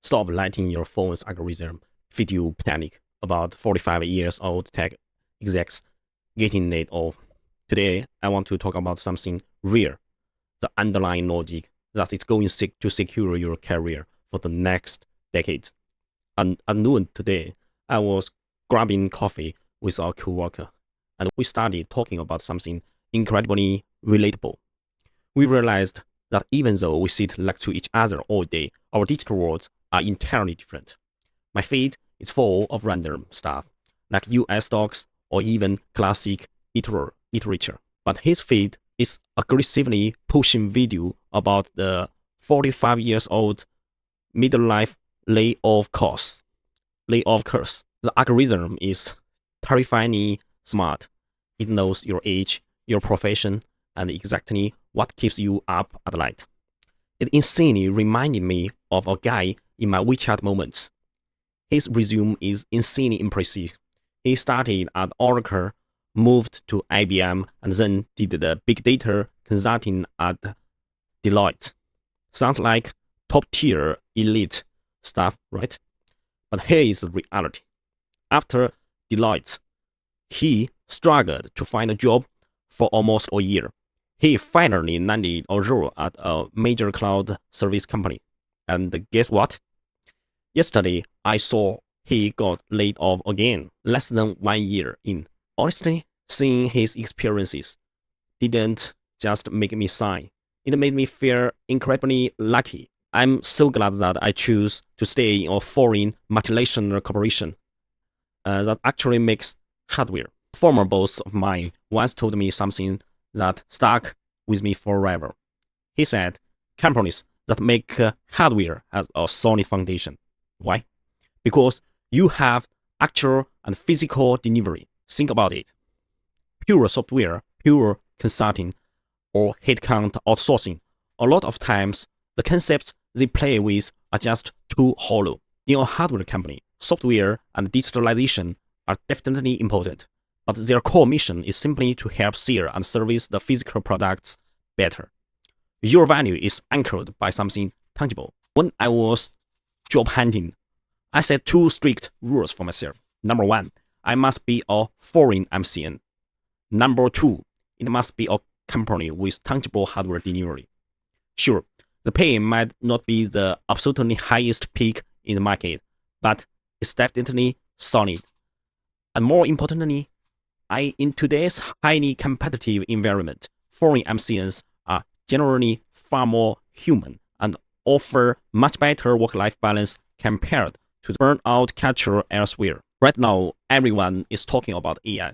Stop letting your phone's algorithm feed you panic about 45 years old tech execs getting laid off. Today, I want to talk about something real, the underlying logic that is going to secure your career for the next decade. And at noon today, I was grabbing coffee with our coworker, and we started talking about something incredibly relatable. We realized that even though we sit next to each other all day, our digital worlds are entirely different. My feed is full of random stuff, like US stocks or even classic literature. But his feed is aggressively pushing video about the 45 years old midlife layoff curse. The algorithm is terrifyingly smart. It knows your age, your profession, and exactly what keeps you up at night. It insanely reminded me of a guy in my WeChat moments. His resume is insanely impressive. He started at Oracle, moved to IBM, and then did the big data consulting at Deloitte. Sounds like top tier elite stuff, right? But here is the reality. After Deloitte, he struggled to find a job for almost a year. He finally landed a role at a major cloud service company. And guess what? Yesterday, I saw he got laid off again, less than 1 year in. Honestly, seeing his experiences didn't just make me sigh. It made me feel incredibly lucky. I'm so glad that I choose to stay in a foreign multinational corporation that actually makes hardware. Former boss of mine once told me something that stuck with me forever. He said, companies that make hardware has a solid foundation. Why? Because you have actual and physical delivery. Think about it. Pure software, pure consulting, or headcount outsourcing. A lot of times, the concepts they play with are just too hollow. In a hardware company, software and digitalization are definitely important, but their core mission is simply to help sell and service the physical products better. Your value is anchored by something tangible. When I was job hunting, I set two strict rules for myself. Number one, I must be a foreign MCN. Number two, it must be a company with tangible hardware delivery. Sure, the pay might not be the absolutely highest peak in the market, but it's definitely solid. And more importantly, in today's highly competitive environment, foreign MCNs are generally far more human and offer much better work-life balance compared to the burnout culture elsewhere. Right now, everyone is talking about AI.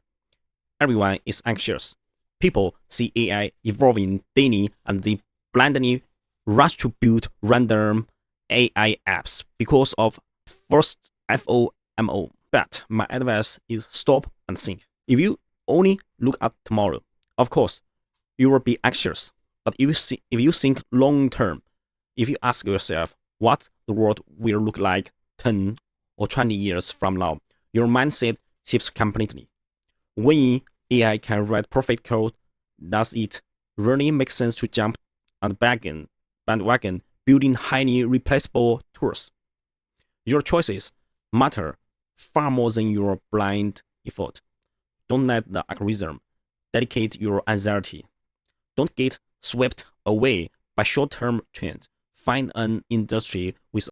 Everyone is anxious. People see AI evolving daily and they blindly rush to build random AI apps because of first FOMO. But my advice is stop and think. If you only look at tomorrow, of course, you will be anxious. But if you think long term, if you ask yourself what the world will look like 10 or 20 years from now, your mindset shifts completely. When AI can write perfect code, does it really make sense to jump on the bandwagon building highly replaceable tools? Your choices matter far more than your blind effort. Don't let the algorithm dedicate your anxiety. Don't get swept away by short-term trends. Find an industry with